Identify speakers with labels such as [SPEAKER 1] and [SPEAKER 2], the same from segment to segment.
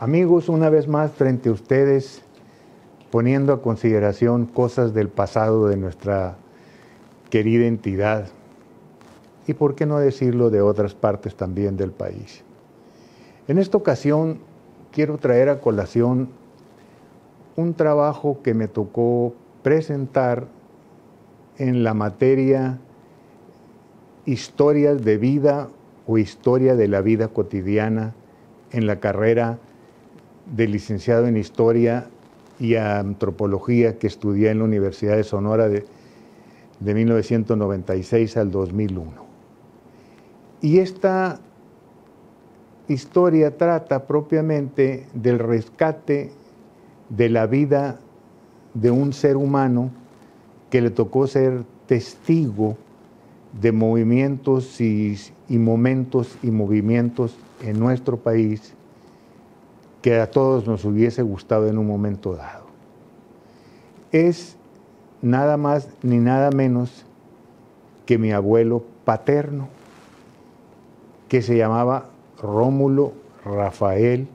[SPEAKER 1] Amigos, una vez más frente a ustedes, poniendo a consideración cosas del pasado de nuestra querida entidad, y por qué no decirlo de otras partes también del país. En esta ocasión quiero traer a colación un trabajo que me tocó presentar en la materia Historias de Vida o Historia de la Vida Cotidiana en la carrera de licenciado en Historia y Antropología que estudié en la Universidad de Sonora de 1996 al 2001. Y esta historia trata propiamente del rescate de la vida de un ser humano que le tocó ser testigo de movimientos y momentos y movimientos en nuestro país que a todos nos hubiese gustado en un momento dado. Es nada más ni nada menos que mi abuelo paterno, que se llamaba Rómulo Rafael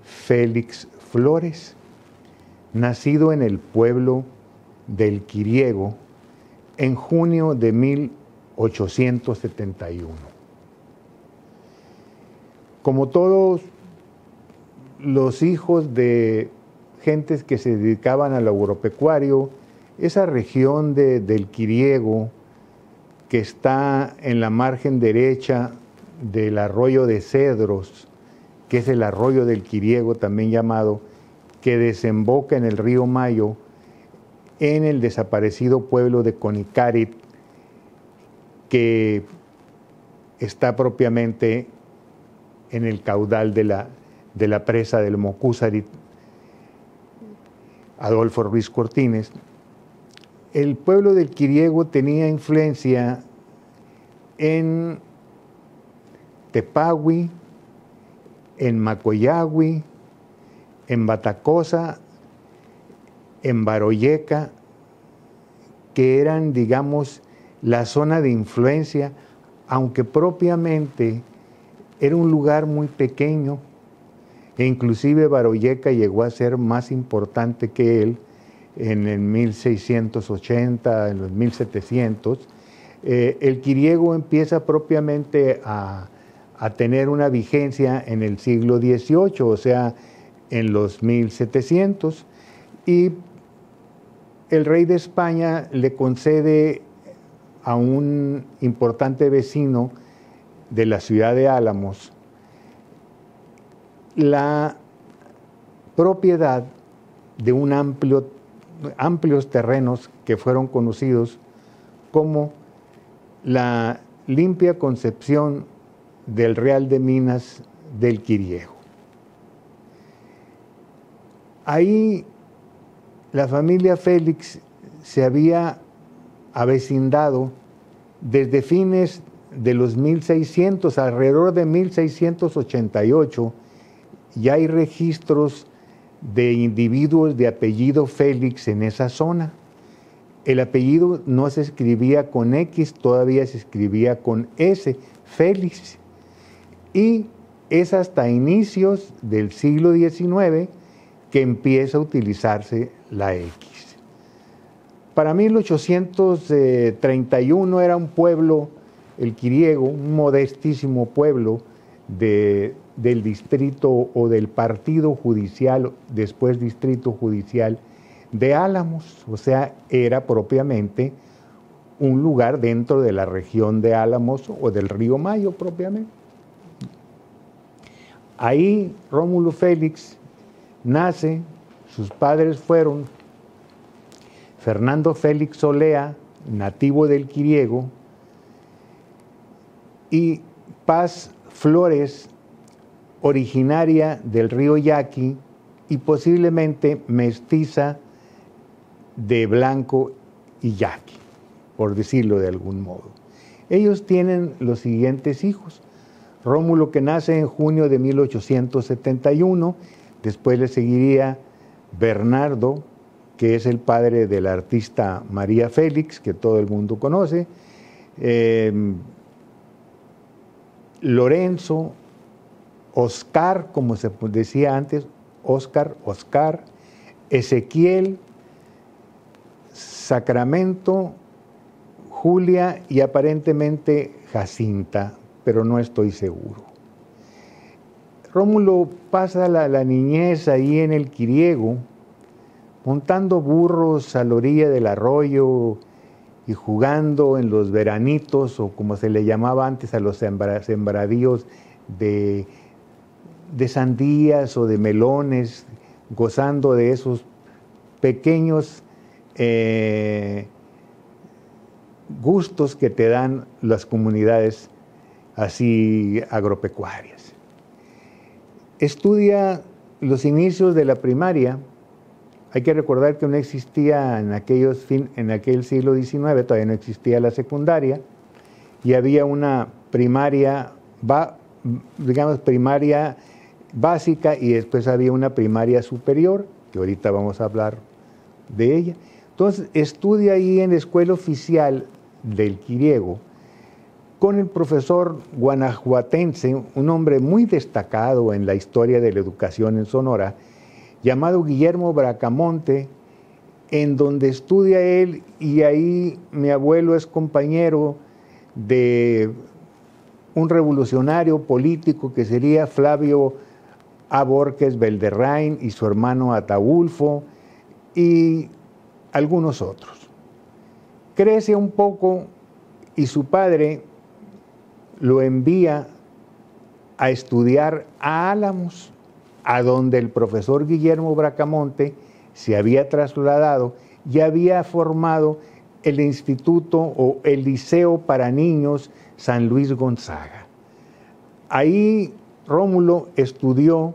[SPEAKER 1] Félix Flores, nacido en el pueblo del Quiriego en junio de 1871. Como todos los hijos de gentes que se dedicaban al agropecuario, esa región del Quiriego, que está en la margen derecha del arroyo de Cedros, que es el arroyo del Quiriego también llamado, que desemboca en el río Mayo, en el desaparecido pueblo de Conicarit, que está propiamente en el caudal de la presa del Mocúzarit, Adolfo Ruiz Cortines. El pueblo del Quiriego tenía influencia en Tepahui, en Macoyagui, en Batacosa, en Baroyeca, que eran, digamos, la zona de influencia, aunque propiamente era un lugar muy pequeño, e inclusive Baroyeca llegó a ser más importante que él en el 1680, en los 1700. El Quiriego empieza propiamente a tener una vigencia en el siglo XVIII, o sea, en los 1700, y el rey de España le concede a un importante vecino de la ciudad de Álamos la propiedad de amplios terrenos que fueron conocidos como la limpia concepción del Real de Minas del Quiriego. Ahí la familia Félix se había avecindado desde fines de los 1600, alrededor de 1688, ya hay registros de individuos de apellido Félix en esa zona. El apellido no se escribía con X, todavía se escribía con S, Félix. Y es hasta inicios del siglo XIX que empieza a utilizarse la X. Para 1831 era un pueblo, el Quiriego, un modestísimo pueblo del distrito o del partido judicial, después distrito judicial de Álamos, o sea, era propiamente un lugar dentro de la región de Álamos o del río Mayo propiamente. Ahí Rómulo Félix nace, sus padres fueron Fernando Félix Olea, nativo del Quiriego, y Paz Flores, originaria del río Yaqui y posiblemente mestiza de Blanco y Yaqui, por decirlo de algún modo. Ellos tienen los siguientes hijos. Rómulo, que nace en junio de 1871, después le seguiría Bernardo, que es el padre de la artista María Félix, que todo el mundo conoce, Lorenzo, Oscar, como se decía antes, Oscar, Ezequiel, Sacramento, Julia y aparentemente Jacinta, pero no estoy seguro. Rómulo pasa la niñez ahí en el Quiriego, montando burros a la orilla del arroyo y jugando en los veranitos, o como se le llamaba antes a los sembradíos de sandías o de melones, gozando de esos pequeños gustos que te dan las comunidades así agropecuarias. Estudia los inicios de la primaria. Hay que recordar que no existía en aquel siglo XIX, todavía no existía la secundaria, y había una primaria, primaria básica, y después había una primaria superior, que ahorita vamos a hablar de ella. Entonces, estudia ahí en la escuela oficial del Quiriego con el profesor guanajuatense, un hombre muy destacado en la historia de la educación en Sonora, llamado Guillermo Bracamonte, en donde estudia él, y ahí mi abuelo es compañero de un revolucionario político que sería Flavio A. Borges Belderrain, y su hermano Ataulfo, y algunos otros. Crece un poco y su padre lo envía a estudiar a Álamos, a donde el profesor Guillermo Bracamonte se había trasladado y había formado el instituto o el liceo para niños San Luis Gonzaga. Ahí Rómulo estudió,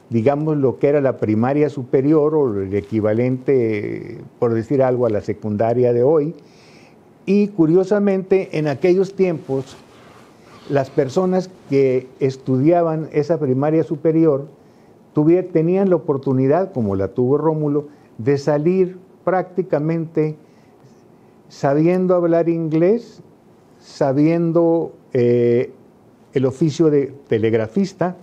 [SPEAKER 1] digamos, lo que era la primaria superior, o el equivalente, por decir algo, a la secundaria de hoy, y curiosamente en aquellos tiempos las personas que estudiaban esa primaria superior tenían la oportunidad, como la tuvo Rómulo, de salir prácticamente sabiendo hablar inglés, sabiendo el oficio de telegrafista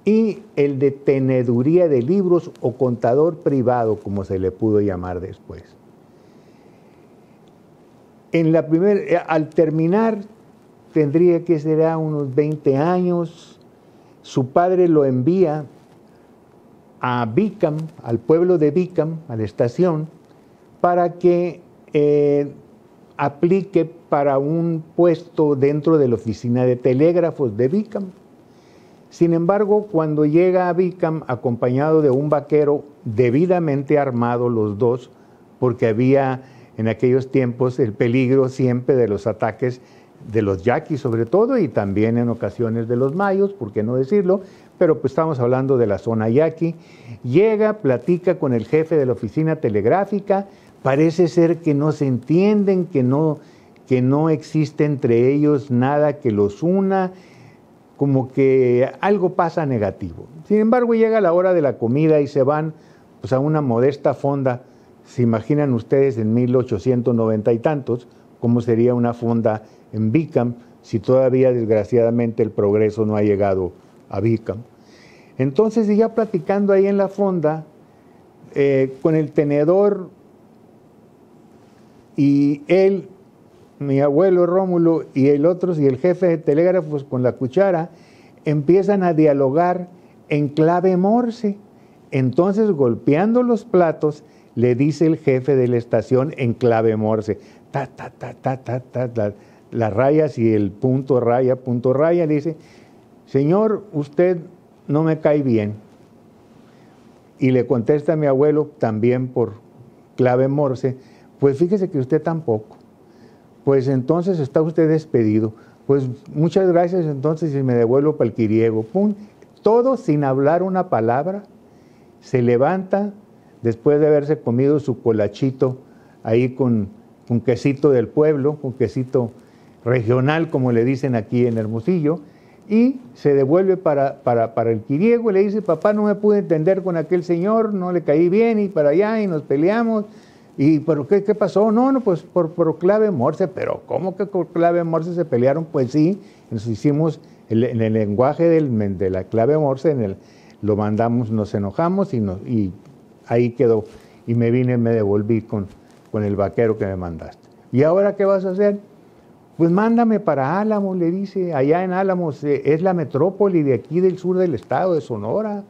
[SPEAKER 1] y el de teneduría de libros o contador privado, como se le pudo llamar después. Al terminar, tendría que ser a unos 20 años, su padre lo envía a Bicam, al pueblo de Bicam, a la estación, para que aplique para un puesto dentro de la oficina de telégrafos de Bicam. Sin embargo, cuando llega a Bicam acompañado de un vaquero debidamente armado, los dos, porque había en aquellos tiempos el peligro siempre de los ataques de los yaquis sobre todo, y también en ocasiones de los mayos, por qué no decirlo, pero pues estamos hablando de la zona yaqui. Llega, platica con el jefe de la oficina telegráfica, parece ser que no se entienden, que no existe entre ellos nada que los una, como que algo pasa negativo. Sin embargo, llega la hora de la comida y se van pues, a una modesta fonda. ¿Se imaginan ustedes en 1890 y tantos cómo sería una fonda en Bicam si todavía desgraciadamente el progreso no ha llegado a Bicam? Entonces, ya platicando ahí en la fonda, con el tenedor, y él, mi abuelo Rómulo, y el jefe de telégrafos con la cuchara, empiezan a dialogar en clave Morse. Entonces, golpeando los platos, le dice el jefe de la estación en clave Morse, ta, ta, ta, ta, ta, ta, las rayas y el punto raya, le dice, señor, usted no me cae bien. Y le contesta a mi abuelo, también por clave Morse, pues fíjese que usted tampoco. Pues entonces está usted despedido. Pues muchas gracias, entonces, y me devuelvo para el Quiriego. Pum, todo sin hablar una palabra, se levanta después de haberse comido su colachito ahí con quesito del pueblo, con quesito regional, como le dicen aquí en Hermosillo, y se devuelve para el Quiriego y le dice, papá, no me pude entender con aquel señor, no le caí bien, y para allá, y nos peleamos, ¿Y pero qué pasó? No, pues por clave Morse. ¿Pero cómo que por clave Morse se pelearon? Pues sí, nos hicimos en el lenguaje de la clave Morse, lo mandamos, nos enojamos y ahí quedó. Y me devolví con el vaquero que me mandaste. ¿Y ahora qué vas a hacer? Pues mándame para Álamos, le dice. Allá en Álamos es la metrópoli de aquí del sur del estado de Sonora.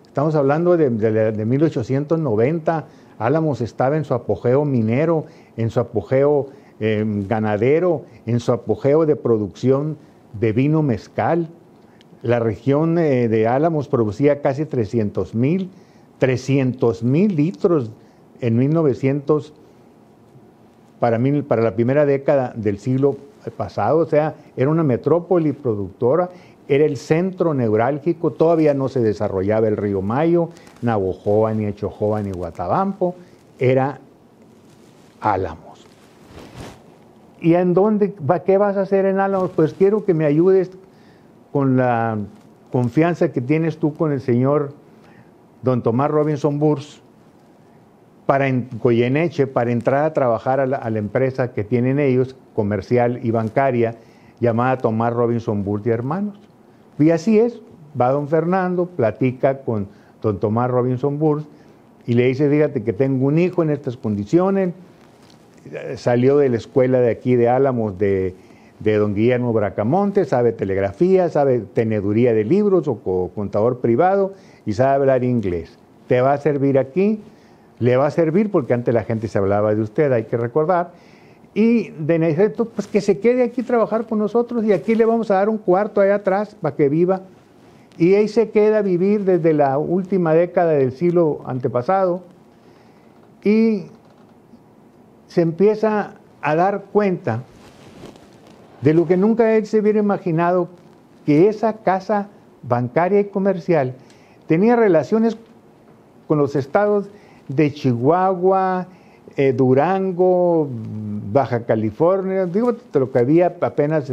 [SPEAKER 1] Estamos hablando de 1890. Álamos estaba en su apogeo minero, en su apogeo ganadero, en su apogeo de producción de vino mezcal. La región de Álamos producía casi 300,000 litros en 1900, para la primera década del siglo pasado. O sea, era una metrópoli productora, era el centro neurálgico. Todavía no se desarrollaba el río Mayo, Navojoa, ni Echojoa, ni Guatabampo. Era Álamos. ¿Y en dónde, qué vas a hacer en Álamos? Pues quiero que me ayudes con la confianza que tienes tú con el señor don Tomás Robinson Burs, en Goyeneche, para entrar a trabajar a la empresa que tienen ellos, comercial y bancaria, llamada Tomás Robinson Burs y Hermanos. Y así es, va don Fernando, platica con don Tomás Robinson Burs y le dice, fíjate que tengo un hijo en estas condiciones, salió de la escuela de aquí de Álamos de don Guillermo Bracamonte, sabe telegrafía, sabe teneduría de libros o contador privado y sabe hablar inglés. ¿Te va a servir aquí? Le va a servir porque antes la gente se hablaba de usted, hay que recordar. Y de necesidad, pues que se quede aquí a trabajar con nosotros y aquí le vamos a dar un cuarto allá atrás para que viva. Y ahí se queda a vivir desde la última década del siglo antepasado y se empieza a dar cuenta de lo que nunca él se hubiera imaginado, que esa casa bancaria y comercial tenía relaciones con los estados de Chihuahua, Durango, Baja California, digo, lo que había apenas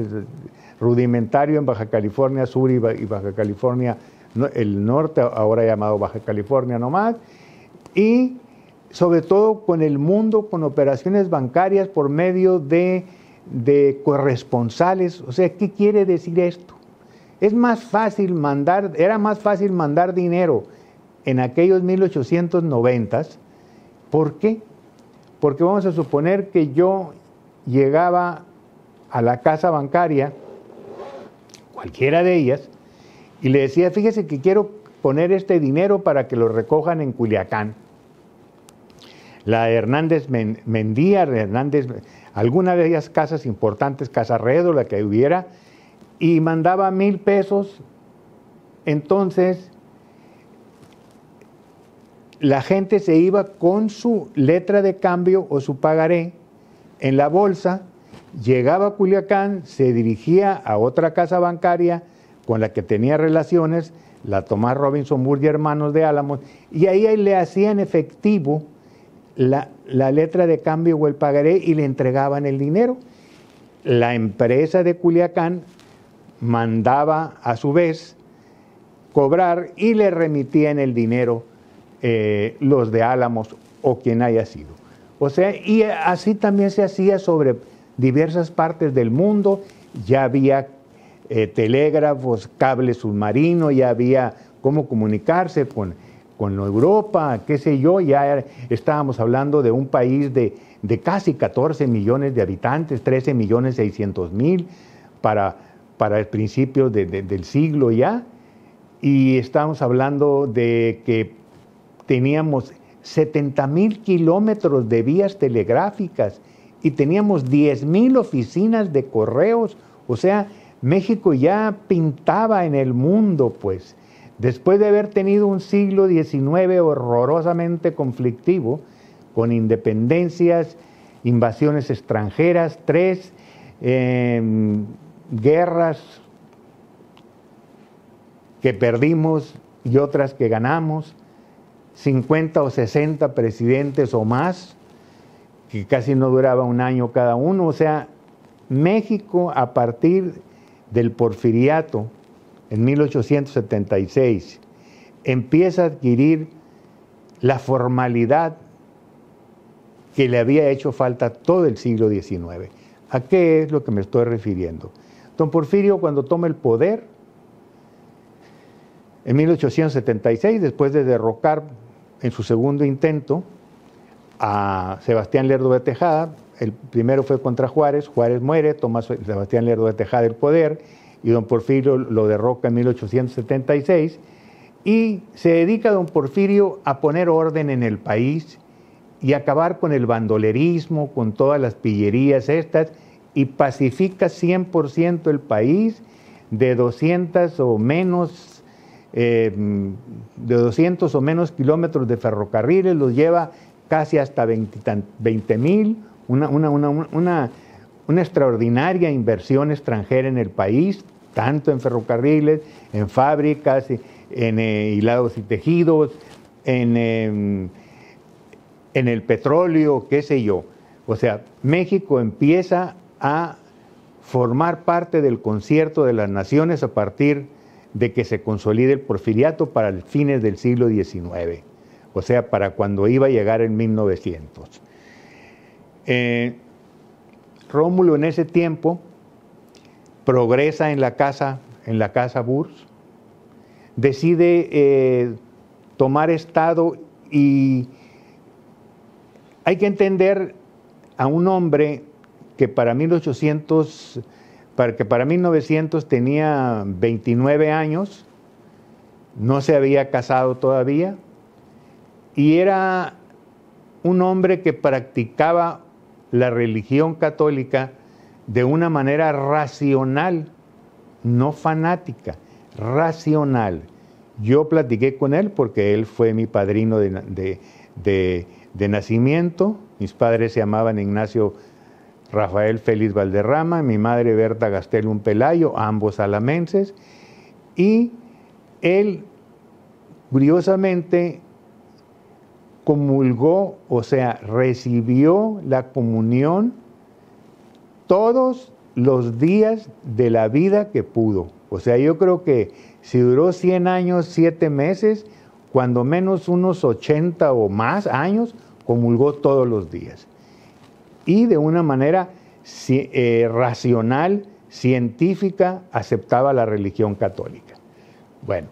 [SPEAKER 1] rudimentario en Baja California Sur y Baja California el Norte, ahora llamado Baja California nomás, y sobre todo con el mundo, con operaciones bancarias por medio de corresponsales. O sea, ¿qué quiere decir esto? Era más fácil mandar dinero en aquellos 1890s. ¿Por qué? Porque vamos a suponer que yo llegaba a la casa bancaria, cualquiera de ellas, y le decía, fíjese que quiero poner este dinero para que lo recojan en Culiacán. La Hernández Mendía, alguna de ellas casas importantes, Casa Redo, la que hubiera, y mandaba 1,000 pesos. Entonces, la gente se iba con su letra de cambio o su pagaré en la bolsa, llegaba a Culiacán, se dirigía a otra casa bancaria con la que tenía relaciones, la Tomás Robinson Burs y Hermanos de Álamos, y ahí le hacían efectivo la letra de cambio o el pagaré y le entregaban el dinero. La empresa de Culiacán mandaba a su vez cobrar y le remitían el dinero los de Álamos o quien haya sido. O sea, y así también se hacía sobre diversas partes del mundo. Ya había telégrafos, cable submarino, ya había cómo comunicarse con Europa, qué sé yo. Ya estábamos hablando de un país de casi 14 millones de habitantes, 13.600.000 para el principio del siglo ya. Y estábamos hablando de que teníamos 70,000 kilómetros de vías telegráficas y teníamos 10,000 oficinas de correos. O sea, México ya pintaba en el mundo, pues. Después de haber tenido un siglo XIX horrorosamente conflictivo, con independencias, invasiones extranjeras, 3 guerras que perdimos y otras que ganamos, 50 o 60 presidentes o más, que casi no duraba un año cada uno. O sea, México a partir del Porfiriato, en 1876, empieza a adquirir la formalidad que le había hecho falta todo el siglo XIX. ¿A qué es lo que me estoy refiriendo? Don Porfirio, cuando toma el poder, en 1876, después de derrocar en su segundo intento a Sebastián Lerdo de Tejada, el primero fue contra Juárez, Juárez muere, toma Sebastián Lerdo de Tejada el poder, y don Porfirio lo derroca en 1876, y se dedica don Porfirio a poner orden en el país y acabar con el bandolerismo, con todas las pillerías estas, y pacifica 100% el país de 200 o menos kilómetros de ferrocarriles, los lleva casi hasta 20,000, una extraordinaria inversión extranjera en el país, tanto en ferrocarriles, en fábricas, en hilados y tejidos, en el petróleo, qué sé yo. O sea, México empieza a formar parte del concierto de las naciones a partir de que se consolide el porfiriato para los fines del siglo XIX, o sea, para cuando iba a llegar en 1900. Rómulo en ese tiempo progresa en la casa Burs, decide tomar estado, y hay que entender a un hombre que para 1900 tenía 29 años, no se había casado todavía, y era un hombre que practicaba la religión católica de una manera racional, no fanática, racional. Yo platiqué con él porque él fue mi padrino de nacimiento. Mis padres se llamaban Ignacio Rafael Félix Valderrama, mi madre Berta Gastelum Pelayo, ambos alamenses, y él curiosamente comulgó, o sea, recibió la comunión todos los días de la vida que pudo. O sea, yo creo que si duró 100 años, 7 meses, cuando menos unos 80 o más años, comulgó todos los días. Y de una manera racional, científica, aceptaba la religión católica. Bueno,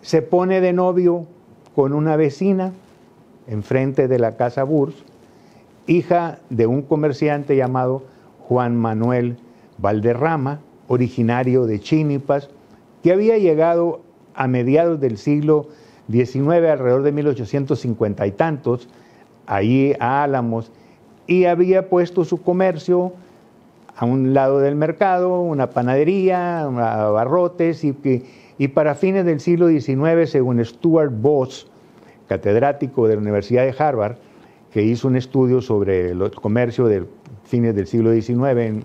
[SPEAKER 1] se pone de novio con una vecina enfrente de la casa Burs, hija de un comerciante llamado Juan Manuel Valderrama, originario de Chínipas, que había llegado a mediados del siglo XIX, alrededor de 1850 y tantos, allí a Álamos, y había puesto su comercio a un lado del mercado, una panadería, abarrotes, y para fines del siglo XIX, según Stuart Boss, catedrático de la Universidad de Harvard, que hizo un estudio sobre el comercio de fines del siglo XIX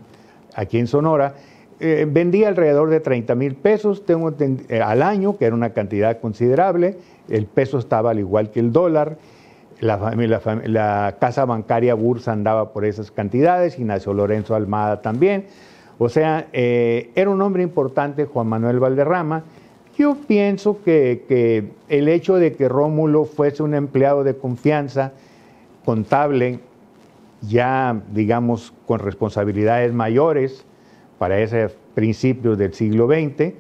[SPEAKER 1] aquí en Sonora, vendía alrededor de 30,000 pesos al año, que era una cantidad considerable. El peso estaba al igual que el dólar. La casa bancaria Burs andaba por esas cantidades, Ignacio Lorenzo Almada también. O sea, era un hombre importante, Juan Manuel Valderrama. Yo pienso que el hecho de que Rómulo fuese un empleado de confianza, contable, ya digamos con responsabilidades mayores para esos principios del siglo XX,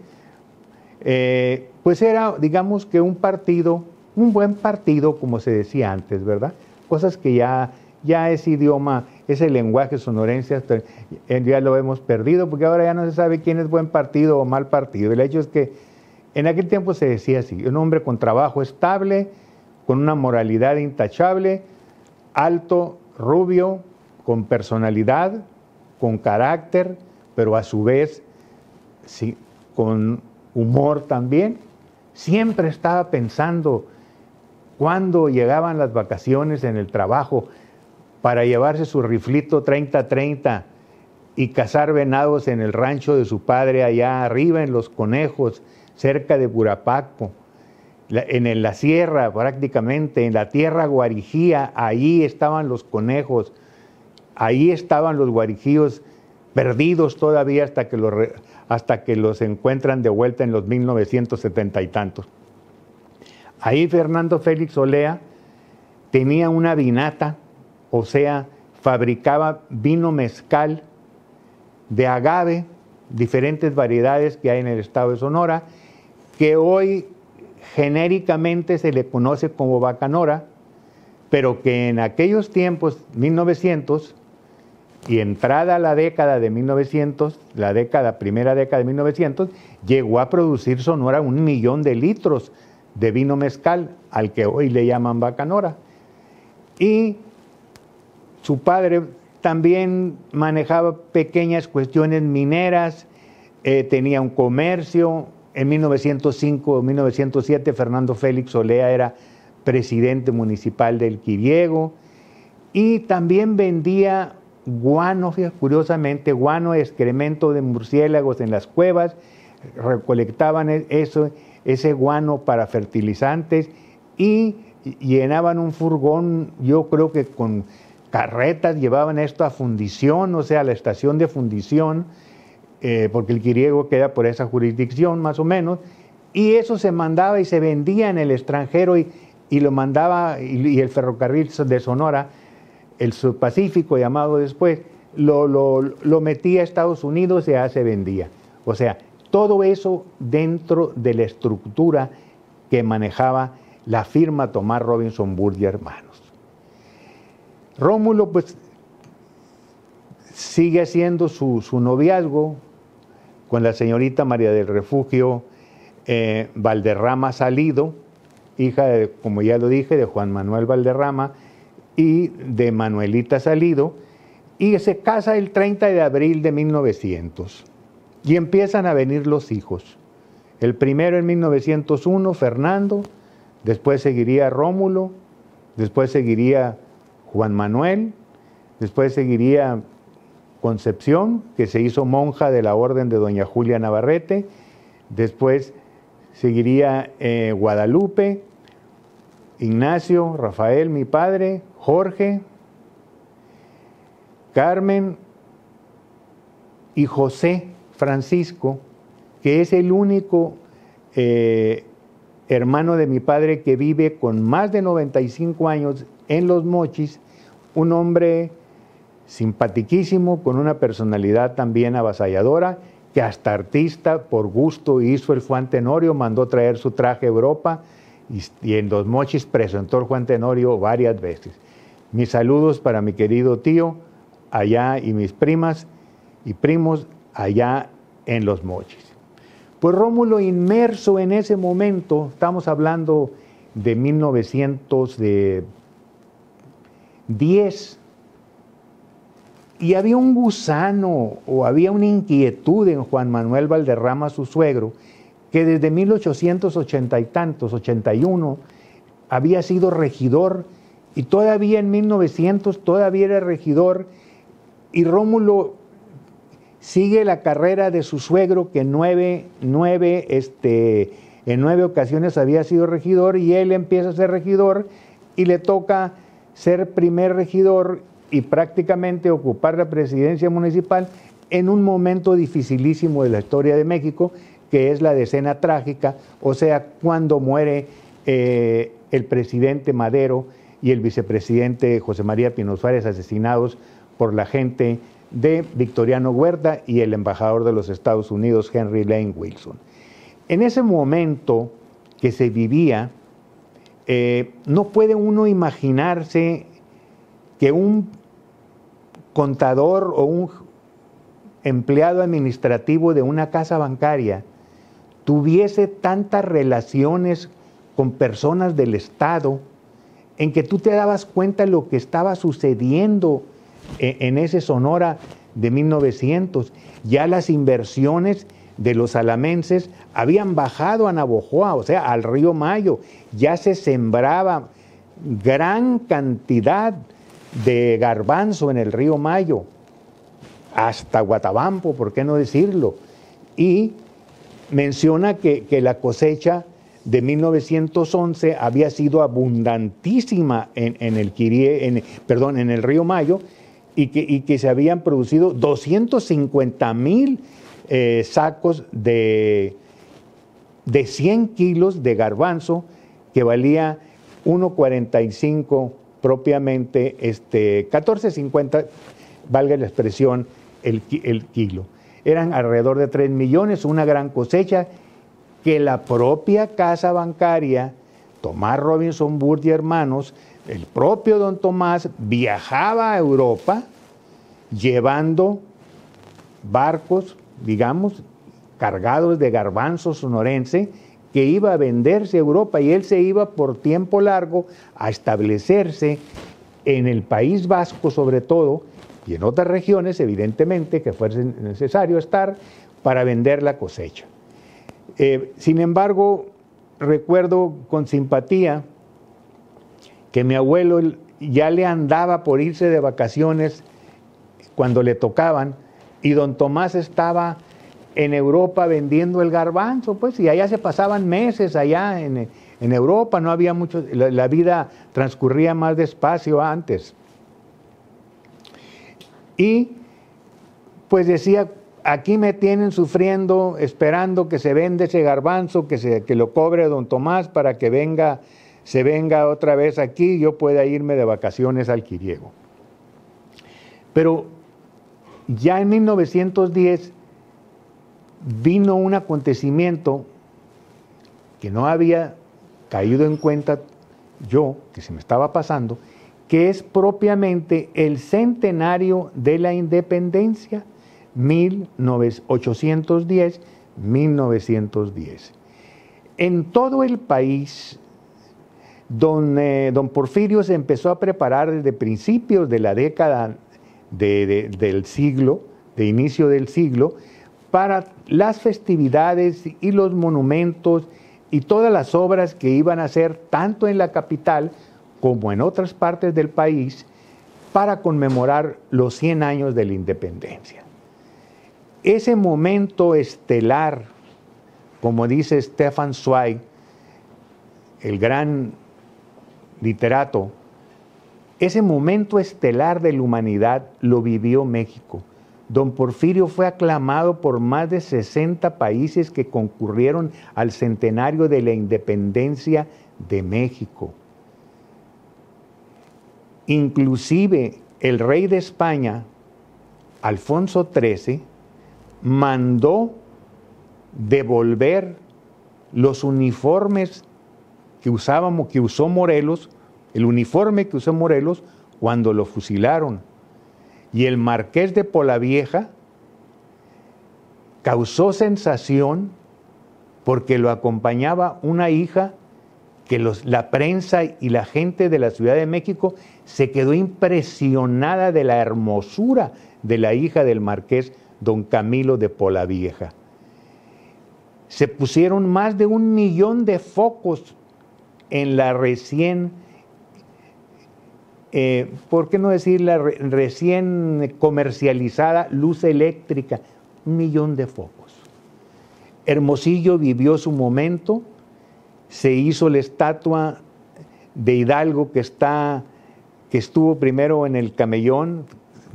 [SPEAKER 1] pues era, digamos que un buen partido, como se decía antes, ¿verdad? Cosas que ya ese idioma, ese lenguaje sonorense, ya lo hemos perdido, porque ahora ya no se sabe quién es buen partido o mal partido. El hecho es que en aquel tiempo se decía así: un hombre con trabajo estable, con una moralidad intachable, alto, rubio, con personalidad, con carácter, pero a su vez sí, con humor también. Siempre estaba pensando cuándo llegaban las vacaciones en el trabajo para llevarse su riflito 30-30 y cazar venados en el rancho de su padre allá arriba en Los Conejos, cerca de Burapaco, en la sierra prácticamente, en la tierra guarijío. Allí estaban los conejos, ahí estaban los guarijíos perdidos todavía hasta que los encuentran de vuelta en los 1970 y tantos. Ahí Fernando Félix Olea tenía una vinata, o sea, fabricaba vino mezcal de agave, diferentes variedades que hay en el estado de Sonora, que hoy genéricamente se le conoce como bacanora, pero que en aquellos tiempos, 1900, y entrada la década de 1900, primera década de 1900, llegó a producir Sonora 1 millón de litros de vino mezcal, al que hoy le llaman bacanora. Y su padre también manejaba pequeñas cuestiones mineras, tenía un comercio. En 1905 o 1907 Fernando Félix Olea era presidente municipal del Quiriego, y también vendía guano, curiosamente, guano, excremento de murciélagos en las cuevas, recolectaban ese guano para fertilizantes y llenaban un furgón, yo creo que con carretas, llevaban esto a fundición, o sea, a la estación de fundición, porque el Quiriego queda por esa jurisdicción más o menos, y eso se mandaba y se vendía en el extranjero, y lo mandaba, y el ferrocarril de Sonora, el Subpacífico llamado después, lo metía a Estados Unidos y ya se vendía. O sea, todo eso dentro de la estructura que manejaba la firma Tomás Robinson Burt y Hermanos. Rómulo pues sigue haciendo su noviazgo con la señorita María del Refugio Valderrama Salido, hija, como ya lo dije, de Juan Manuel Valderrama y de Manuelita Salido, y se casa el 30 de abril de 1900. Y empiezan a venir los hijos. El primero en 1901, Fernando, después seguiría Rómulo, después seguiría Juan Manuel, después seguiría Concepción, que se hizo monja de la orden de doña Julia Navarrete, después seguiría Guadalupe, Ignacio, Rafael, mi padre, Jorge, Carmen y José Francisco, que es el único hermano de mi padre que vive con más de 95 años en Los Mochis, un hombre simpatiquísimo, con una personalidad también avasalladora, que hasta artista por gusto hizo el Juan Tenorio, mandó traer su traje a Europa, y en Los Mochis presentó el Juan Tenorio varias veces. Mis saludos para mi querido tío allá, y mis primas y primos allá en Los Mochis. Pues Rómulo, inmerso en ese momento, estamos hablando de 1910, y había un gusano o había una inquietud en Juan Manuel Valderrama, su suegro, que desde 1880 y tantos, 81, había sido regidor, y todavía en 1900 todavía era regidor, y Rómulo sigue la carrera de su suegro, que en nueve ocasiones había sido regidor, y él empieza a ser regidor y le toca ser primer regidor y prácticamente ocupar la presidencia municipal en un momento dificilísimo de la historia de México, que es la decena trágica, o sea, cuando muere el presidente Madero y el vicepresidente José María Pino Suárez, asesinados por la gente de Victoriano Huerta y el embajador de los Estados Unidos, Henry Lane Wilson. En ese momento que se vivía, no puede uno imaginarse que un contador o un empleado administrativo de una casa bancaria tuviese tantas relaciones con personas del Estado, en que tú te dabas cuenta de lo que estaba sucediendo en ese Sonora de 1900. Ya las inversiones de los alamenses habían bajado a Navojoa, o sea, al río Mayo. Ya se sembraba gran cantidad de garbanzo en el río Mayo, hasta Guatabampo, ¿por qué no decirlo? Y menciona que la cosecha de 1911 había sido abundantísima en el río Mayo, y que se habían producido 250,000 sacos de 100 kilos de garbanzo, que valía 1.45 propiamente 14.50, valga la expresión, el kilo. Eran alrededor de 3 millones, una gran cosecha que la propia casa bancaria, Tomás Robinson Burt y hermanos, el propio don Tomás viajaba a Europa llevando barcos, digamos, cargados de garbanzo sonorense, que iba a venderse a Europa, y él se iba por tiempo largo a establecerse en el País Vasco sobre todo, y en otras regiones evidentemente que fuese necesario estar para vender la cosecha. Sin embargo, recuerdo con simpatía que mi abuelo ya le andaba por irse de vacaciones cuando le tocaban, y don Tomás estaba en Europa vendiendo el garbanzo, pues, y allá se pasaban meses allá en Europa, no había mucho, la vida transcurría más despacio antes. Y pues decía, aquí me tienen sufriendo, esperando que se venda ese garbanzo, que lo cobre don Tomás para que se venga otra vez aquí y yo pueda irme de vacaciones al Quiriego. Pero ya en 1910 vino un acontecimiento que no había caído en cuenta yo, que se me estaba pasando, que es propiamente el centenario de la independencia, 1810-1910. En todo el país, don Porfirio se empezó a preparar desde principios de la década del siglo, de inicio del siglo, para las festividades y los monumentos y todas las obras que iban a hacer tanto en la capital como en otras partes del país para conmemorar los 100 años de la independencia. Ese momento estelar, como dice Stefan Zweig, el gran literato, ese momento estelar de la humanidad lo vivió México. Don Porfirio fue aclamado por más de 60 países que concurrieron al centenario de la independencia de México. Inclusive el rey de España, Alfonso XIII, mandó devolver los uniformes que usó Morelos, el uniforme que usó Morelos cuando lo fusilaron. Y el marqués de Polavieja causó sensación porque lo acompañaba una hija que la prensa y la gente de la Ciudad de México se quedó impresionada de la hermosura de la hija del marqués, don Camilo de Polavieja. Se pusieron más de 1 millón de focos en la recién, ¿por qué no decir la recién comercializada luz eléctrica? 1 millón de focos. Hermosillo vivió su momento, se hizo la estatua de Hidalgo que estuvo primero en el Camellón,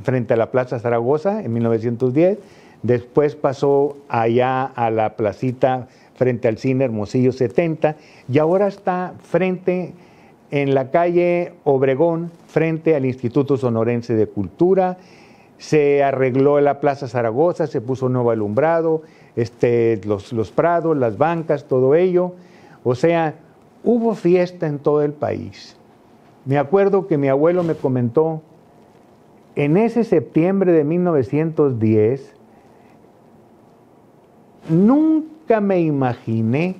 [SPEAKER 1] frente a la Plaza Zaragoza en 1910, después pasó allá a la placita frente al cine Hermosillo 70, y ahora está en la calle Obregón, frente al Instituto Sonorense de Cultura. Se arregló la Plaza Zaragoza, se puso nuevo alumbrado, los prados, las bancas, todo ello. O sea, hubo fiesta en todo el país. Me acuerdo que mi abuelo me comentó, en ese septiembre de 1910, nunca me imaginé,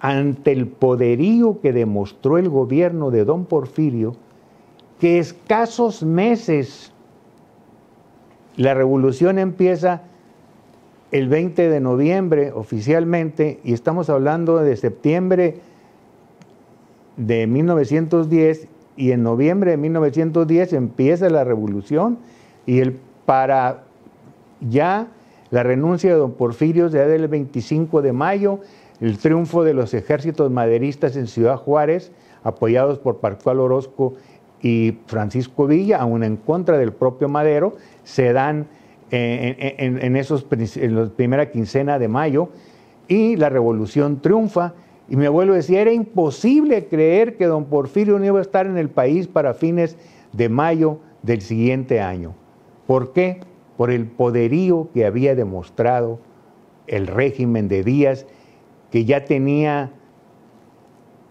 [SPEAKER 1] ante el poderío que demostró el gobierno de don Porfirio, que escasos meses, la revolución empieza el 20 de noviembre oficialmente, y estamos hablando de septiembre de 1910, y en noviembre de 1910 empieza la revolución, y para ya la renuncia de don Porfirio se da el 25 de mayo, el triunfo de los ejércitos maderistas en Ciudad Juárez, apoyados por Pascual Orozco y Francisco Villa, aún en contra del propio Madero, se dan en la primera quincena de mayo, y la revolución triunfa, Y mi abuelo decía, era imposible creer que don Porfirio no iba a estar en el país para fines de mayo del siguiente año. ¿Por qué? Por el poderío que había demostrado el régimen de Díaz, que ya tenía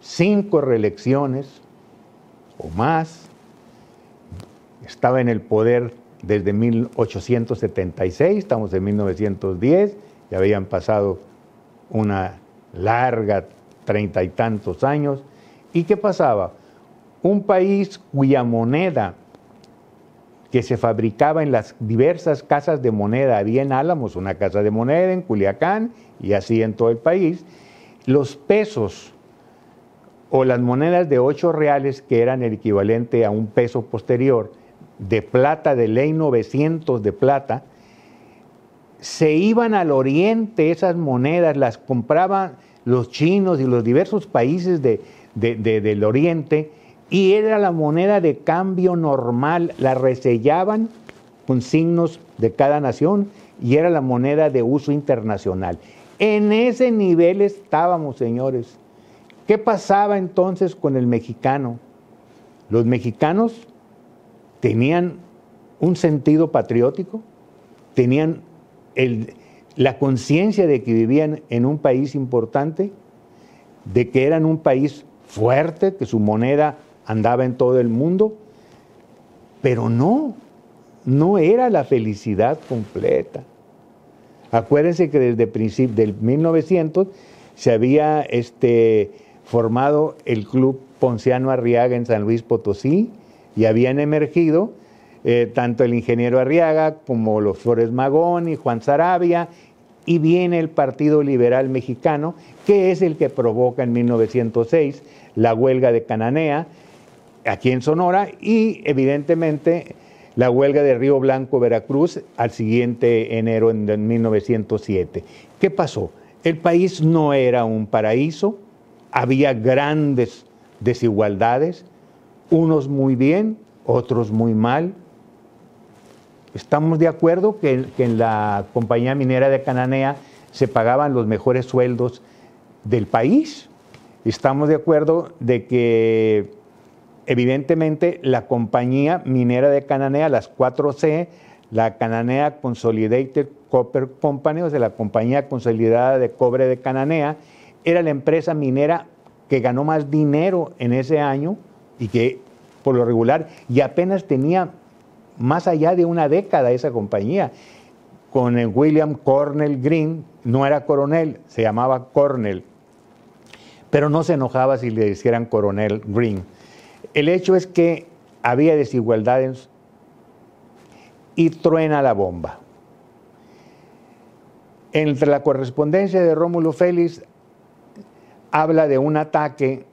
[SPEAKER 1] 5 reelecciones o más, estaba en el poder desde 1876, estamos en 1910, ya habían pasado una larga 30 y tantos años. ¿Y qué pasaba? Un país cuya moneda que se fabricaba en las diversas casas de moneda, había en Álamos una casa de moneda, en Culiacán y así en todo el país, los pesos o las monedas de 8 reales, que eran el equivalente a un peso posterior, de plata, de ley 900 de plata, se iban al oriente, esas monedas las compraban los chinos y los diversos países del oriente, y era la moneda de cambio normal, la resellaban con signos de cada nación y era la moneda de uso internacional. En ese nivel estábamos, señores. ¿Qué pasaba entonces con el mexicano? Los mexicanos tenían un sentido patriótico, tenían la conciencia de que vivían en un país importante, de que eran un país fuerte, que su moneda andaba en todo el mundo, pero no era la felicidad completa. Acuérdense que desde principios del 1900 se había formado el Club Ponciano Arriaga en San Luis Potosí y habían emergido tanto el ingeniero Arriaga como los Flores Magón y Juan Saravia, y viene el Partido Liberal Mexicano, que es el que provoca en 1906 la huelga de Cananea, aquí en Sonora, y evidentemente la huelga de Río Blanco, Veracruz, al siguiente enero en 1907. ¿Qué pasó? El país no era un paraíso, había grandes desigualdades, unos muy bien, otros muy mal. Estamos de acuerdo que en la compañía minera de Cananea se pagaban los mejores sueldos del país. Estamos de acuerdo de que evidentemente la compañía minera de Cananea, las 4C, la Cananea Consolidated Copper Company, o sea, la compañía consolidada de cobre de Cananea, era la empresa minera que ganó más dinero en ese año y que por lo regular y apenas tenía más allá de una década esa compañía, con el William Cornell Green, no era coronel, se llamaba Cornell, pero no se enojaba si le hicieran coronel Green. El hecho es que había desigualdades y truena la bomba. Entre la correspondencia de Rómulo Félix habla de un ataque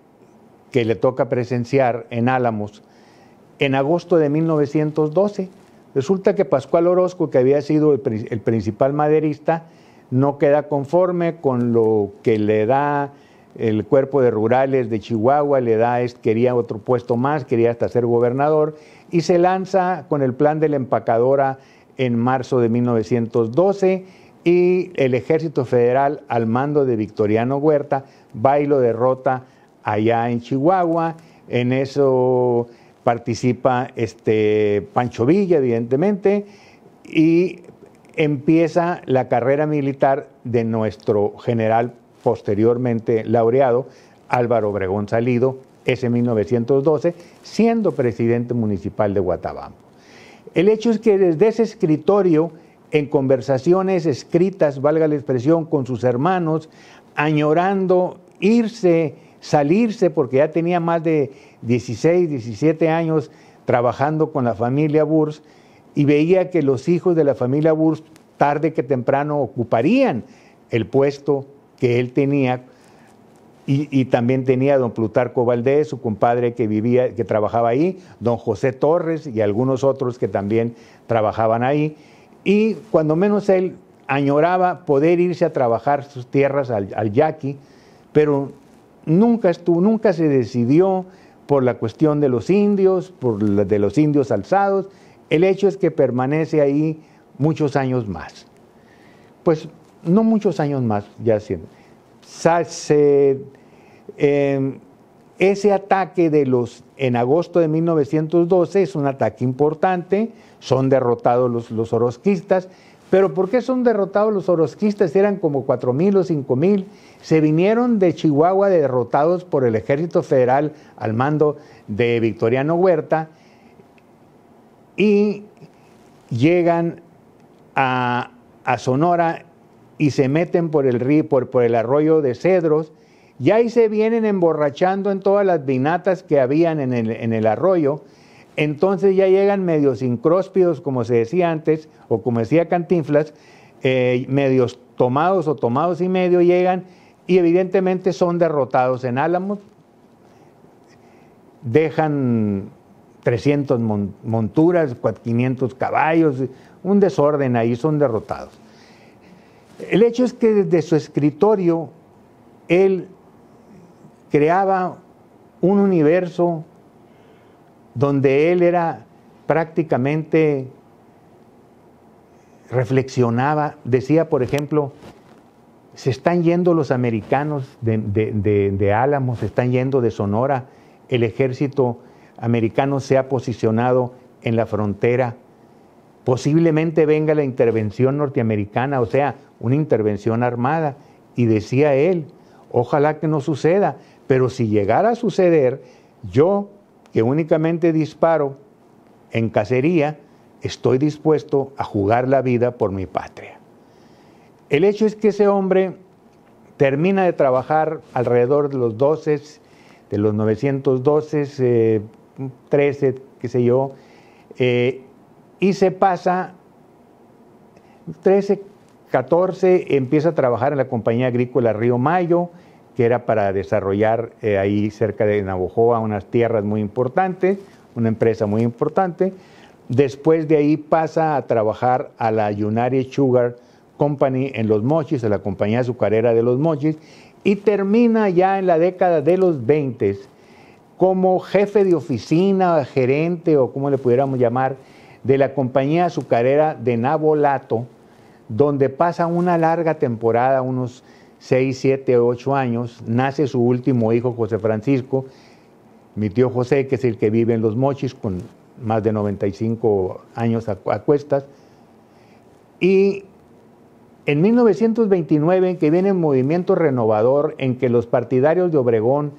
[SPEAKER 1] que le toca presenciar en Álamos en agosto de 1912. Resulta que Pascual Orozco, que había sido el principal maderista, no queda conforme con lo que le da el cuerpo de rurales de Chihuahua, quería otro puesto más, quería hasta ser gobernador, y se lanza con el plan de la empacadora en marzo de 1912, y el Ejército Federal, al mando de Victoriano Huerta, va y lo derrota allá en Chihuahua. En eso participa Pancho Villa, evidentemente, y empieza la carrera militar de nuestro general posteriormente laureado, Álvaro Obregón Salido, ese 1912, siendo presidente municipal de Guatabampo. El hecho es que desde ese escritorio, en conversaciones escritas, valga la expresión, con sus hermanos, añorando salirse, porque ya tenía más de 16, 17 años trabajando con la familia Burs, y veía que los hijos de la familia Burs, tarde que temprano, ocuparían el puesto que él tenía, y también tenía a don Plutarco Valdés, su compadre que trabajaba ahí, don José Torres y algunos otros que también trabajaban ahí, y cuando menos él añoraba poder irse a trabajar sus tierras al Yaqui, pero nunca se decidió por la cuestión de los indios, de los indios alzados. El hecho es que permanece ahí muchos años más. Pues no muchos años más, ya siendo. Se Ese ataque en agosto de 1912 es un ataque importante, son derrotados los orozquistas, pero ¿por qué son derrotados los orozquistas? Eran como 4,000 o 5,000, se vinieron de Chihuahua derrotados por el ejército federal al mando de Victoriano Huerta y llegan a Sonora y se meten por el río, por el arroyo de Cedros, y ahí se vienen emborrachando en todas las vinatas que habían en el arroyo. Entonces ya llegan medios incróspidos, como se decía antes, o como decía Cantinflas, medios tomados o tomados y medio llegan, y evidentemente son derrotados en Álamos, dejan 300 monturas, 500 caballos, un desorden ahí, son derrotados. El hecho es que desde su escritorio él creaba un universo donde él era prácticamente, reflexionaba, decía, por ejemplo, se están yendo los americanos de Álamos, se están yendo de Sonora, el ejército americano se ha posicionado en la frontera, posiblemente venga la intervención norteamericana, o sea, una intervención armada, y decía él, ojalá que no suceda, pero si llegara a suceder, yo, que únicamente disparo en cacería, estoy dispuesto a jugar la vida por mi patria. El hecho es que ese hombre termina de trabajar alrededor de los 12, de los 912, 13, qué sé yo, y se pasa 13, 14, empieza a trabajar en la compañía agrícola Río Mayo, que era para desarrollar ahí cerca de Navojoa unas tierras muy importantes, una empresa muy importante. Después de ahí pasa a trabajar a la United Sugar Company en Los Mochis, a la compañía azucarera de Los Mochis, y termina ya en la década de los 20 como jefe de oficina, gerente o como le pudiéramos llamar, de la compañía azucarera de Navolato, donde pasa una larga temporada, unos 6, 7, 8 años, nace su último hijo, José Francisco, mi tío José, que es el que vive en Los Mochis, con más de 95 años a cuestas, y en 1929, que viene un movimiento renovador en que los partidarios de Obregón,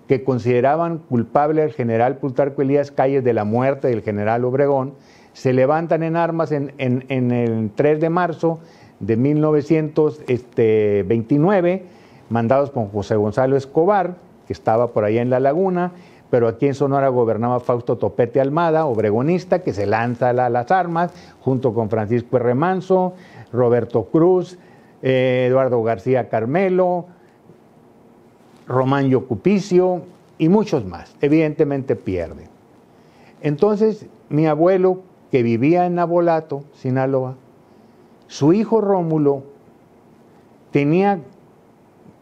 [SPEAKER 1] que consideraban culpable al general Plutarco Elías Calles de la muerte del general Obregón, se levantan en armas en el 3 de marzo de 1929, mandados por José Gonzalo Escobar, que estaba por allá en La Laguna, pero aquí en Sonora gobernaba Fausto Topete Almada, obregonista, que se lanza a las armas, junto con Francisco R. Manso, Roberto Cruz, Eduardo García Carmelo, Román Yocupicio y muchos más. Evidentemente pierden. Entonces, mi abuelo, que vivía en Navolato, Sinaloa, su hijo Rómulo tenía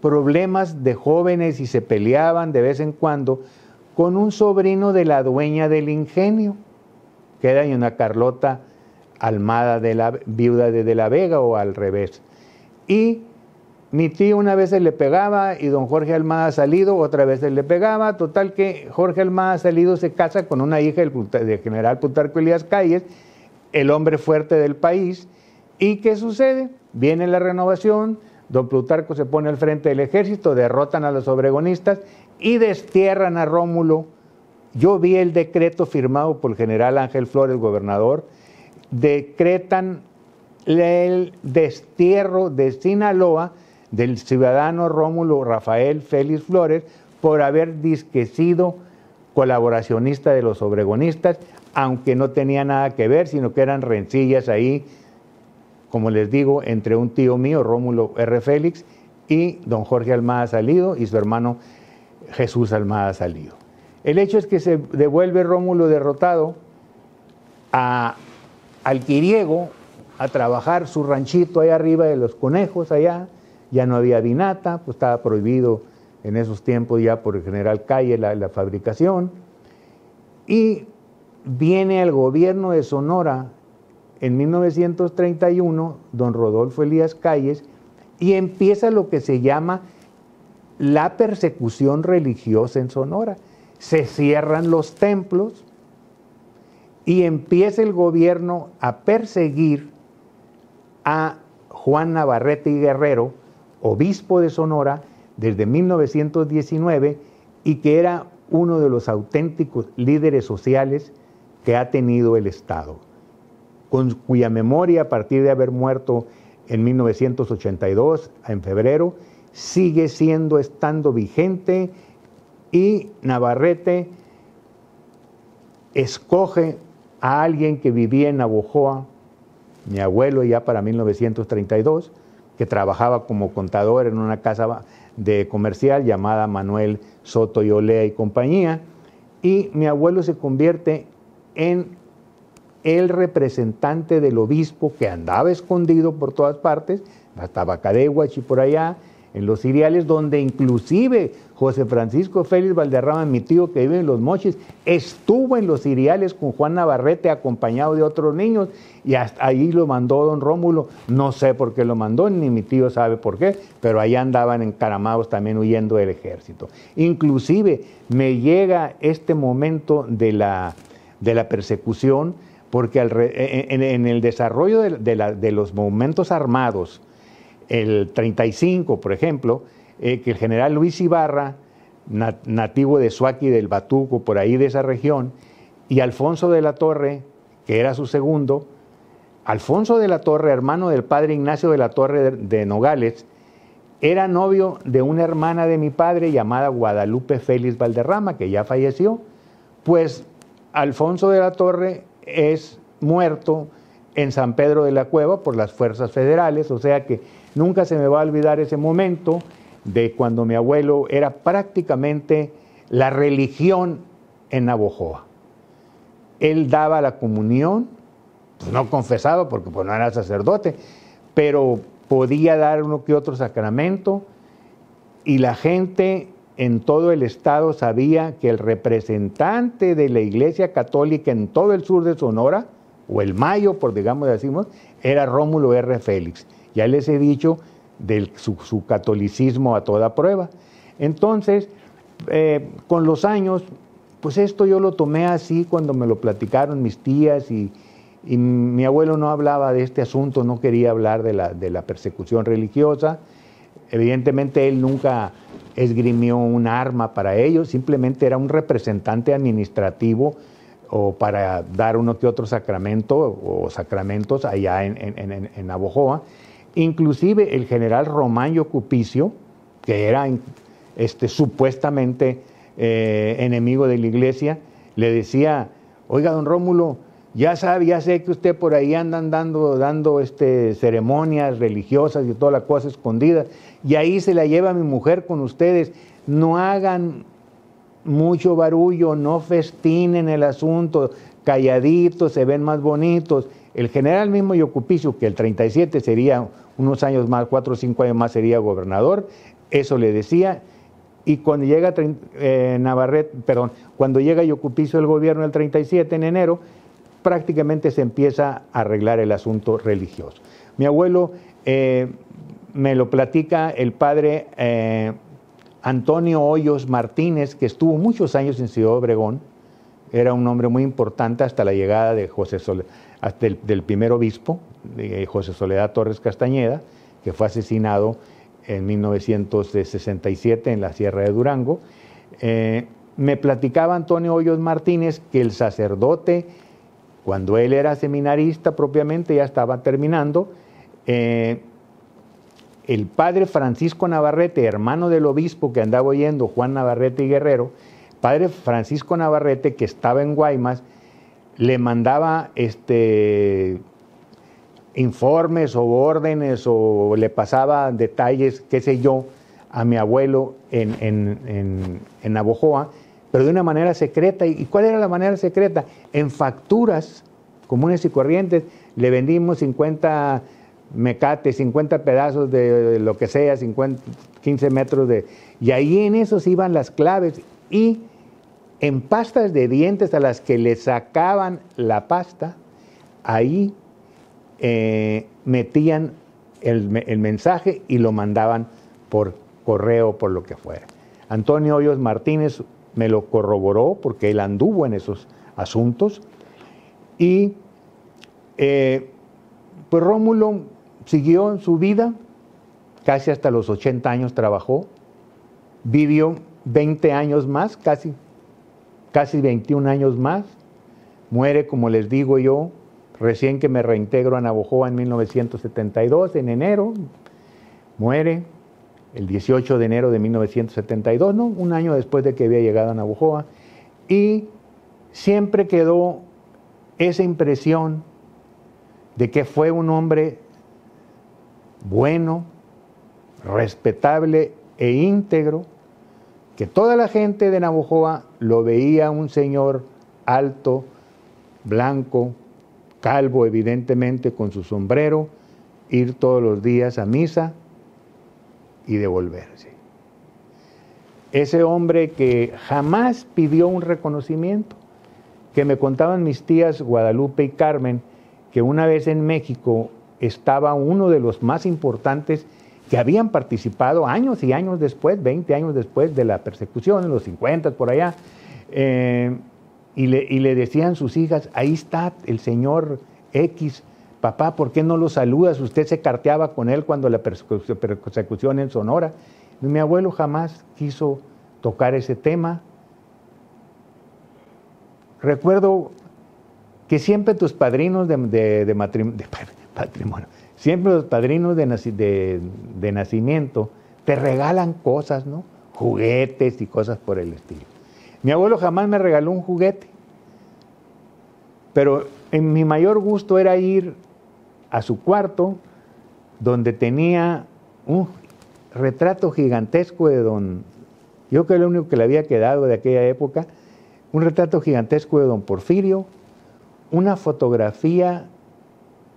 [SPEAKER 1] problemas de jóvenes y se peleaban de vez en cuando con un sobrino de la dueña del ingenio, que era una Carlota Almada, viuda de la Vega, o al revés. Y mi tío una vez se le pegaba y don Jorge Almada Salido otra vez se le pegaba, total que Jorge Almada Salido se casa con una hija del general Plutarco Elías Calles, el hombre fuerte del país. ¿Y qué sucede? Viene la renovación, don Plutarco se pone al frente del ejército, derrotan a los obregonistas y destierran a Rómulo. Yo vi el decreto firmado por el general Ángel Flores, gobernador, decretan el destierro de Sinaloa del ciudadano Rómulo Rafael Félix Flores por haber sido colaboracionista de los obregonistas, aunque no tenía nada que ver, sino que eran rencillas ahí, como les digo, entre un tío mío, Rómulo R. Félix, y don Jorge Almada Salido y su hermano Jesús Almada Salido. El hecho es que se devuelve Rómulo derrotado al Quiriego a trabajar su ranchito allá arriba de los Conejos, allá. Ya no había vinata, pues estaba prohibido en esos tiempos ya por el general Calle la fabricación. Y viene al gobierno de Sonora en 1931, don Rodolfo Elías Calles, y empieza lo que se llama la persecución religiosa en Sonora. Se cierran los templos y empieza el gobierno a perseguir a Juan Navarrete y Guerrero, obispo de Sonora, desde 1919, y que era uno de los auténticos líderes sociales que ha tenido el Estado, con cuya memoria, a partir de haber muerto en 1982, en febrero, sigue estando vigente, y Navarrete escoge a alguien que vivía en Navojoa, mi abuelo ya para 1932, que trabajaba como contador en una casa de comercial llamada Manuel Soto y Olea y compañía, y mi abuelo se convierte en el representante del obispo, que andaba escondido por todas partes, hasta Bacadehuach y por allá, en los Ciriales, donde inclusive José Francisco Félix Valderrama, mi tío que vive en Los Mochis, estuvo en los Ciriales con Juan Navarrete acompañado de otros niños, y hasta ahí lo mandó don Rómulo. No sé por qué lo mandó, ni mi tío sabe por qué, pero allá andaban encaramados también huyendo del ejército. Inclusive me llega este momento de la persecución, porque en el desarrollo de los movimientos armados, el 35, por ejemplo, que el general Luis Ibarra, nativo de Suaqui, del Batuco, por ahí de esa región, y Alfonso de la Torre, que era su segundo, Alfonso de la Torre, hermano del padre Ignacio de la Torre de Nogales, era novio de una hermana de mi padre llamada Guadalupe Félix Valderrama, que ya falleció. Pues Alfonso de la Torre es muerto en San Pedro de la Cueva por las fuerzas federales, o sea que nunca se me va a olvidar ese momento de cuando mi abuelo era prácticamente la religión en Navojoa. Él daba la comunión, pues no confesaba porque pues no era sacerdote, pero podía dar uno que otro sacramento, y la gente en todo el estado sabía que el representante de la Iglesia Católica en todo el sur de Sonora, o el Mayo, por digamos decimos, era Rómulo R. Félix. Ya les he dicho de su catolicismo a toda prueba. Entonces, con los años, pues esto yo lo tomé así cuando me lo platicaron mis tías, y mi abuelo no hablaba de este asunto, no quería hablar de la persecución religiosa. Evidentemente él nunca esgrimió un arma para ello, simplemente era un representante administrativo o para dar uno que otro sacramento o sacramentos allá en Navojoa. Inclusive el general Román Yocupicio, que era supuestamente enemigo de la iglesia, le decía: oiga, don Rómulo, ya sé que usted por ahí andan dando ceremonias religiosas y toda la cosa escondida, y ahí se la lleva mi mujer con ustedes. No hagan mucho barullo, no festinen el asunto, calladitos, se ven más bonitos. El general mismo Yocupicio, que el 37 sería unos años más, 4 o 5 años más, sería gobernador, eso le decía. Y cuando llega cuando llega Yocupicio al gobierno el 37 en enero, prácticamente se empieza a arreglar el asunto religioso. Mi abuelo me lo platica el padre Antonio Hoyos Martínez, que estuvo muchos años en Ciudad Obregón, era un hombre muy importante hasta la llegada de del primer obispo, de José Soledad Torres Castañeda, que fue asesinado en 1967 en la Sierra de Durango. Me platicaba Antonio Hoyos Martínez que el sacerdote, cuando él era seminarista propiamente, ya estaba terminando, el padre Francisco Navarrete, hermano del obispo que andaba oyendo, Juan Navarrete y Guerrero, padre Francisco Navarrete, que estaba en Guaymas, le mandaba informes o órdenes, o le pasaba detalles, qué sé yo, a mi abuelo en Navojoa, pero de una manera secreta. ¿Y cuál era la manera secreta? En facturas comunes y corrientes le vendimos 50 mecates, 50 pedazos de lo que sea, 15 metros y ahí en esos iban las claves, y en pastas de dientes a las que le sacaban la pasta, ahí metían el mensaje y lo mandaban por correo, por lo que fuera. Antonio Hoyos Martínez me lo corroboró porque él anduvo en esos asuntos. Y pues Rómulo siguió en su vida, casi hasta los 80 años trabajó, vivió 20 años más, casi 21 años más, muere, como les digo yo, recién que me reintegro a Navojoa en 1972, en enero, muere el 18 de enero de 1972, ¿no? Un año después de que había llegado a Navojoa, y siempre quedó esa impresión de que fue un hombre bueno, respetable e íntegro, que toda la gente de Navojoa lo veía un señor alto, blanco, calvo evidentemente, con su sombrero, ir todos los días a misa y devolverse. Ese hombre que jamás pidió un reconocimiento, que me contaban mis tías Guadalupe y Carmen, que una vez en México estaba uno de los más importantes que habían participado años y años después, 20 años después de la persecución, en los 50 por allá, y le decían sus hijas, ahí está el señor X, papá, ¿por qué no lo saludas? Usted se carteaba con él cuando la persecución en Sonora. Y mi abuelo jamás quiso tocar ese tema. Recuerdo que siempre tus padrinos de matrimonio, siempre los padrinos de nacimiento te regalan cosas, ¿no? Juguetes y cosas por el estilo. Mi abuelo jamás me regaló un juguete, pero en mi mayor gusto era ir a su cuarto, donde tenía un retrato gigantesco de yo creo que lo único que le había quedado de aquella época, un retrato gigantesco de don Porfirio, una fotografía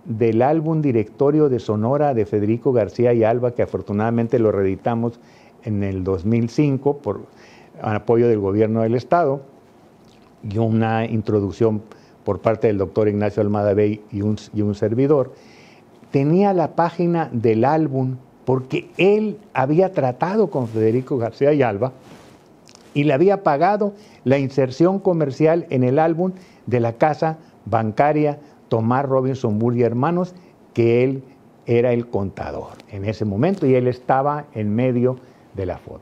[SPEAKER 1] del álbum Directorio de Sonora de Federico García y Alba, que afortunadamente lo reeditamos en el 2005 por apoyo del gobierno del Estado, y una introducción por parte del doctor Ignacio Almada Bey y un servidor. Tenía la página del álbum porque él había tratado con Federico García y Alba y le había pagado la inserción comercial en el álbum de la casa bancaria Tomás Robinson Bull y Hermanos, que él era el contador en ese momento y él estaba en medio de la foto.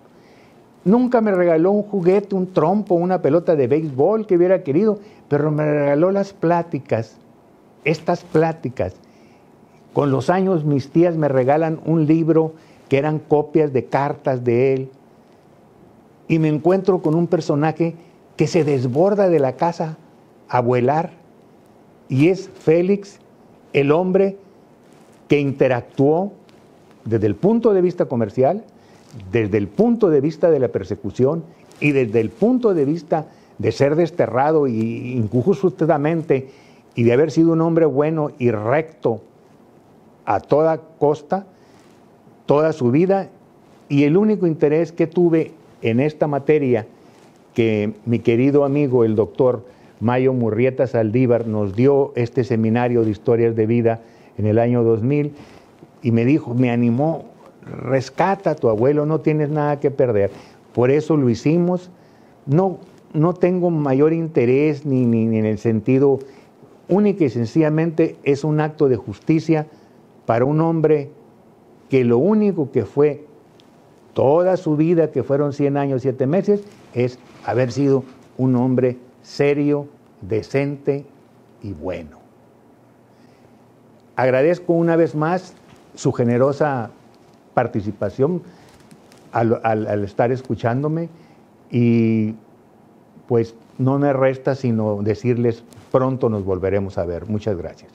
[SPEAKER 1] Nunca me regaló un juguete, un trompo, una pelota de béisbol que hubiera querido, pero me regaló las pláticas, estas pláticas. Con los años mis tías me regalan un libro que eran copias de cartas de él y me encuentro con un personaje que se desborda de la casa a vuelar y es Félix, el hombre que interactuó desde el punto de vista comercial, desde el punto de vista de la persecución y desde el punto de vista de ser desterrado injustamente y de haber sido un hombre bueno y recto a toda costa, toda su vida, y el único interés que tuve en esta materia que mi querido amigo el doctor Mayo Murrieta Saldívar nos dio este seminario de historias de vida en el año 2000 y me dijo, me animó, rescata a tu abuelo, no tienes nada que perder. Por eso lo hicimos. No tengo mayor interés ni en el sentido, única y sencillamente es un acto de justicia para un hombre que lo único que fue toda su vida, que fueron 100 años, 7 meses, es haber sido un hombre serio, decente y bueno. Agradezco una vez más su generosa participación al estar escuchándome y pues no me resta sino decirles pronto nos volveremos a ver. Muchas gracias.